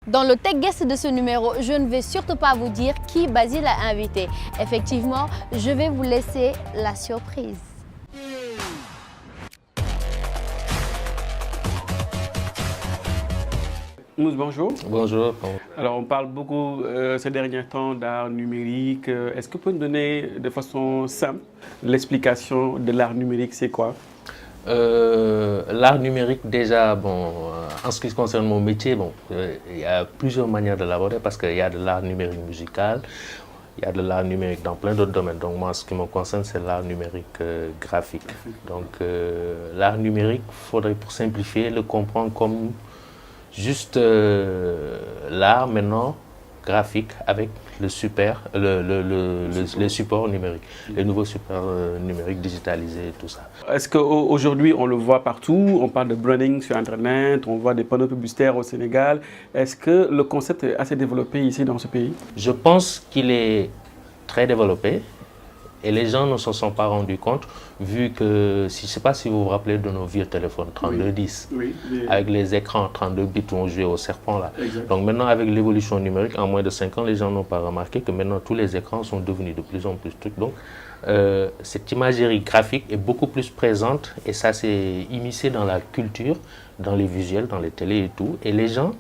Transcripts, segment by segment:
Dans le tech guest de ce numéro, je ne vais surtout pas vous dire qui Basile a invité. Effectivement, je vais vous laisser la surprise. Mousse, bonjour. Bonjour. Alors, on parle beaucoup ces derniers temps d'art numérique. Est-ce que vous pouvez nous donner de façon simple l'explication de l'art numérique, c'est quoi? L'art numérique, déjà, en ce qui concerne mon métier, il y a plusieurs manières de l'aborder parce qu'il y a de l'art numérique musical, il y a de l'art numérique dans plein d'autres domaines. Donc moi, ce qui me concerne, c'est l'art numérique graphique. Donc l'art numérique, il faudrait, pour simplifier, le comprendre comme juste l'art maintenant graphique avec le les supports numériques, les nouveaux supports numériques digitalisés et tout ça. Est-ce qu'aujourd'hui, on le voit partout, on parle de branding sur Internet, on voit des panneaux publicitaires au Sénégal. Est-ce que le concept est assez développé ici dans ce pays? Je pense qu'il est très développé et les gens ne s'en sont pas rendus compte, vu que, je ne sais pas si vous vous rappelez de nos vieux téléphones 3210, avec les écrans 32 bits où on jouait au serpent là. Exact. Donc maintenant, avec l'évolution numérique, en moins de 5 ans, les gens n'ont pas remarqué que maintenant tous les écrans sont devenus de plus en plus trucs. Donc cette imagerie graphique est beaucoup plus présente et ça s'est immiscé dans la culture, dans les visuels, dans les télés et tout. Et les gens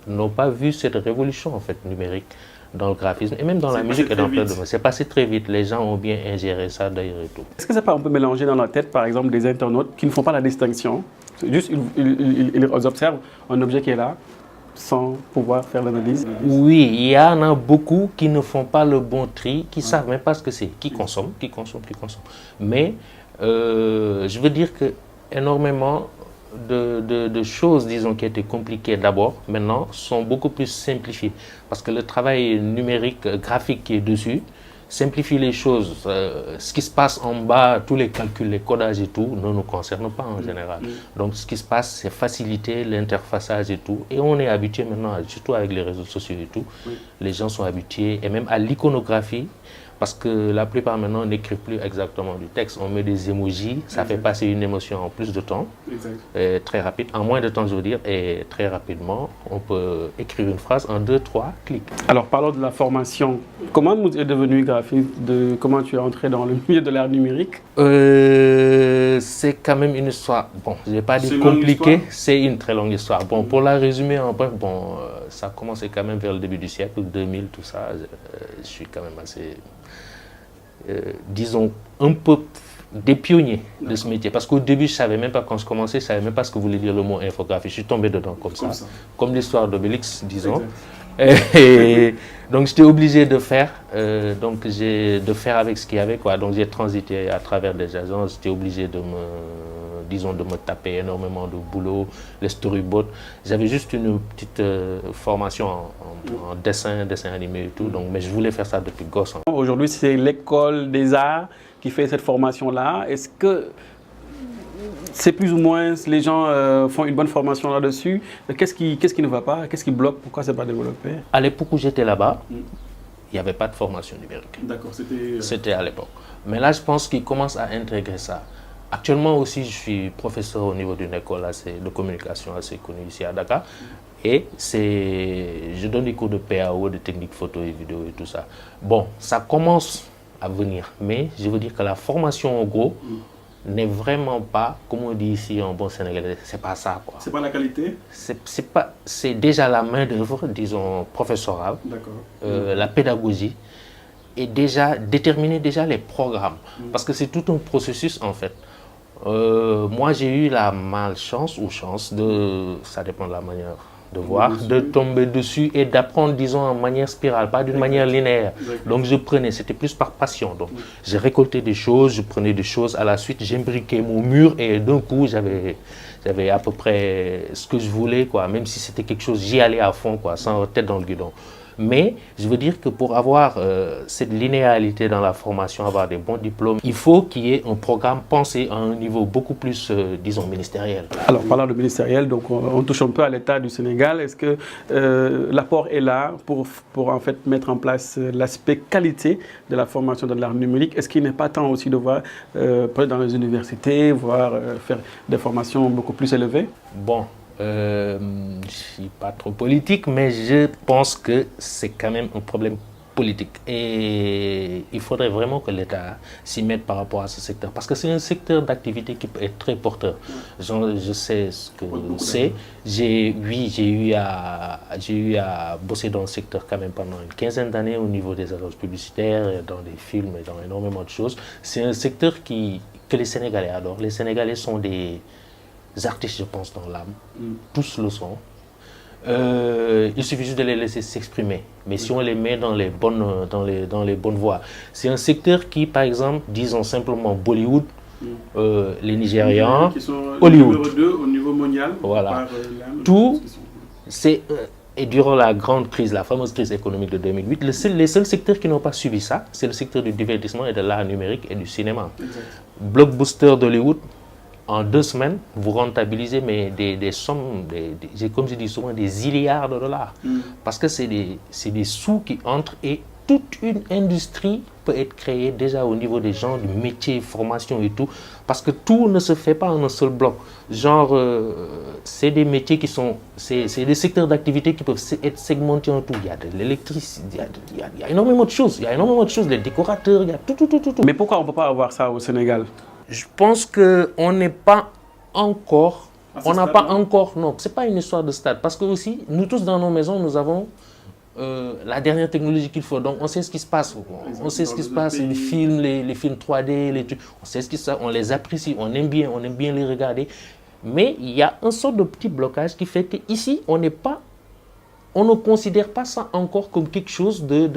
n'ont pas vu cette révolution en fait numérique dans le graphisme et même dans la musique et dans plein de domaines. C'est passé très vite, les gens ont bien ingéré ça d'ailleurs et tout. Est-ce que ça peut un peu mélanger dans la tête, par exemple, des internautes qui ne font pas la distinction? Juste, ils observent un objet qui est là, sans pouvoir faire l'analyse? Oui, il y en a beaucoup qui ne font pas le bon tri, qui ne savent même pas ce que c'est, qui consomment. Mais je veux dire que énormément de choses, disons, qui étaient compliquées d'abord, maintenant, sont beaucoup plus simplifiées. Parce que le travail numérique, graphique qui est dessus, simplifie les choses. Ce qui se passe en bas, tous les calculs, les codages et tout, ne nous concerne pas en général. Donc, ce qui se passe, c'est faciliter l'interfaçage et tout. Et on est habitué maintenant, surtout avec les réseaux sociaux et tout, les gens sont habitués, et même à l'iconographie. Parce que la plupart maintenant n'écrivent plus exactement du texte. On met des emojis, ça fait passer une émotion en plus de temps, très rapide, en moins de temps je veux dire, et très rapidement, on peut écrire une phrase en 2-3 clics. Alors parlons de la formation. Comment tu es devenu graphiste? Comment tu es entré dans le milieu de l'art numérique? C'est quand même une histoire, je ne vais pas dire compliquée, c'est une très longue histoire. Pour la résumer en bref, ça a commencé quand même vers le début du siècle, 2000, tout ça. Je suis quand même assez... disons, un peu des pionniers de ce métier. Parce qu'au début, je ne savais même pas, quand je commençais, je ne savais même pas ce que voulait dire le mot infographie. Je suis tombé dedans comme ça. Comme l'histoire d'Obélix, disons. Et donc, j'étais obligé de faire. De faire avec ce qu'il y avait, quoi. Donc, j'ai transité à travers des agences. J'étais obligé de me taper énormément de boulot, les storyboards. J'avais juste une petite formation en dessin animé et tout, donc, mais je voulais faire ça depuis gosse. Aujourd'hui, c'est l'école des arts qui fait cette formation-là. Est-ce que c'est plus ou moins, les gens font une bonne formation là-dessus? Qu'est-ce qui ne va pas? Qu'est-ce qui bloque? Pourquoi ce n'est pas développé? À l'époque où j'étais là-bas, il n'y avait pas de formation numérique. D'accord, c'était à l'époque. Mais là, je pense qu'ils commencent à intégrer ça. Actuellement aussi, je suis professeur au niveau d'une école de communication assez connue ici à Dakar. Et je donne des cours de PAO, de techniques photo et vidéo et tout ça. Ça commence à venir. Mais je veux dire que la formation, en gros, n'est vraiment pas, comme on dit ici en bon sénégalais, c'est pas ça, quoi. C'est pas la qualité? C'est déjà la main d'œuvre, disons, professorale. D'accord. La pédagogie. Et déterminer déjà les programmes. Parce que c'est tout un processus, en fait. Moi, j'ai eu la malchance ou chance ça dépend de la manière de voir, de tomber dessus et d'apprendre, disons, en manière spirale, pas d'une manière linéaire. Donc, c'était plus par passion. Donc, j'ai récolté des choses, je prenais des choses, à la suite, j'imbriquais mon mur et d'un coup, j'avais à peu près ce que je voulais, quoi. Même si c'était quelque chose, j'y allais à fond, quoi, sans tête dans le guidon. Mais je veux dire que pour avoir cette linéarité dans la formation, avoir des bons diplômes, il faut qu'il y ait un programme pensé à un niveau beaucoup plus, disons, ministériel. Alors, parlant de ministériel, donc on touche un peu à l'État du Sénégal. Est-ce que l'apport est là pour en fait mettre en place l'aspect qualité de la formation de l'art numérique? Est-ce qu'il n'est pas temps aussi de voir peut-être dans les universités, faire des formations beaucoup plus élevées? Je ne suis pas trop politique, mais je pense que c'est quand même un problème politique. Et il faudrait vraiment que l'État s'y mette par rapport à ce secteur. Parce que c'est un secteur d'activité qui peut être très porteur. Je sais ce que c'est. J'ai eu à bosser dans le secteur quand même pendant une quinzaine d'années au niveau des agences publicitaires, dans des films et dans énormément de choses. C'est un secteur que les Sénégalais adorent. Les Sénégalais sont des artistes, je pense, dans l'âme. Tous le sont. Il suffit juste de les laisser s'exprimer. Mais si on les met dans les bonnes voies. C'est un secteur qui, par exemple, disons simplement Bollywood, les Nigérians, qui sont Hollywood. numéro 2 au niveau mondial. Voilà. Par, Tout, c'est... Et durant la grande crise, la fameuse crise économique de 2008, les seuls secteurs qui n'ont pas subi ça, c'est le secteur du divertissement et de l'art numérique et du cinéma. Exact. Blockbuster d'Hollywood, en 2 semaines, vous rentabilisez mais des sommes, comme je dis souvent, des milliards de dollars. Parce que c'est des sous qui entrent et toute une industrie peut être créée déjà au niveau des gens, du métier, formation et tout. Parce que tout ne se fait pas en un seul bloc. Genre, c'est des métiers qui sont... C'est des secteurs d'activité qui peuvent être segmentés en tout. Il y a de l'électricité, il y a énormément de choses. Il y a énormément de choses, les décorateurs, il y a tout. Mais pourquoi on ne peut pas avoir ça au Sénégal? Je pense qu'on n'est pas encore... On n'a pas encore... Non, ce n'est pas une histoire de stade. Parce que aussi, nous tous dans nos maisons, nous avons la dernière technologie qu'il faut. Donc, on sait ce qui se passe. On sait ce qui se passe. Les films 3D, les trucs. On sait ce qui se passe. On les apprécie. On aime bien les regarder. Mais il y a un sorte de petit blocage qui fait qu'ici, on n'est pas... On ne considère pas ça encore comme quelque chose de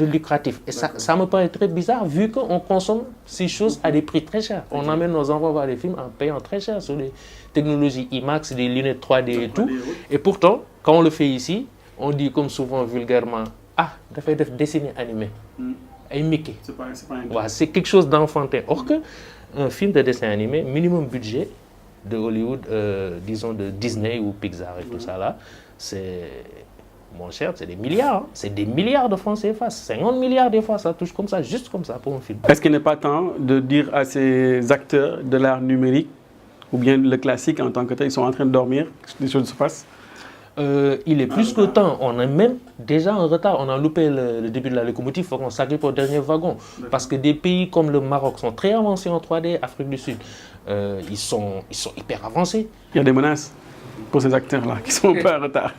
lucratif. Et ça me paraît très bizarre vu qu'on consomme ces choses à des prix très chers. On amène nos enfants voir des films en payant très cher sur les technologies IMAX, des lunettes 3D et tout. Et pourtant, quand on le fait ici, on dit comme souvent vulgairement, ah, dafay def dessiné animé. Et Mickey. C'est quelque chose d'enfantin. Or que un film de dessin animé, minimum budget de Hollywood, disons de Disney ou Pixar et tout ça là, c'est... Mon cher, c'est des milliards. Hein. C'est des milliards de francs CFA. 50 milliards des fois, ça touche comme ça, juste comme ça pour un film. Est-ce qu'il n'est pas temps de dire à ces acteurs de l'art numérique, ou bien le classique en tant que tel, ils sont en train de dormir, que des choses se passent? Il est plus que temps. On est même déjà en retard. On a loupé le début de la locomotive. Il faut qu'on s'agrippe au dernier wagon. Parce que des pays comme le Maroc sont très avancés en 3D, Afrique du Sud, ils sont hyper avancés. Il y a des menaces pour ces acteurs-là qui sont un peu en retard.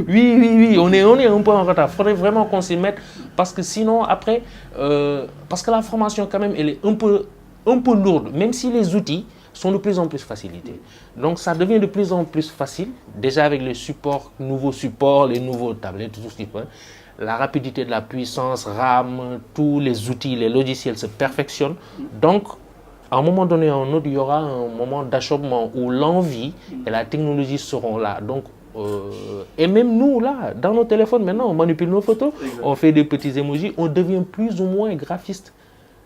Oui, on est un peu en retard. Il faudrait vraiment qu'on s'y mette parce que sinon, après, parce que la formation, quand même, elle est un peu lourde, même si les outils sont de plus en plus facilités. Donc, ça devient de plus en plus facile, déjà avec les nouveaux supports, les nouveaux tablettes, tout ce qui peut. La rapidité de la puissance, RAM, tous les outils, les logiciels se perfectionnent. Donc, à un moment donné, à un autre, il y aura un moment d'achoppement où l'envie et la technologie seront là. Donc, et même nous, là, dans nos téléphones, maintenant, on manipule nos photos, on fait des petits emojis, on devient plus ou moins graphiste.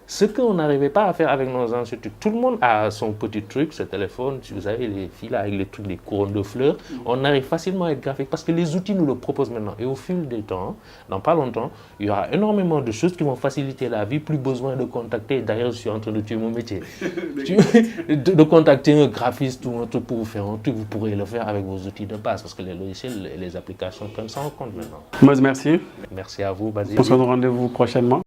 Ce qu'on n'arrivait pas à faire avec nos anciens trucs. Tout le monde a son petit truc, ce téléphone, si vous avez les fils avec les trucs, les couronnes de fleurs, on arrive facilement à être graphique parce que les outils nous le proposent maintenant. Et au fil du temps, dans pas longtemps, il y aura énormément de choses qui vont faciliter la vie, plus besoin de contacter, d'ailleurs je suis en train de tuer mon métier, de contacter un graphiste ou un truc pour vous faire un truc, vous pourrez le faire avec vos outils de base parce que les logiciels et les applications prennent ça en compte maintenant. Moi, merci. Merci à vous, Basile. On se donne rendez-vous prochainement.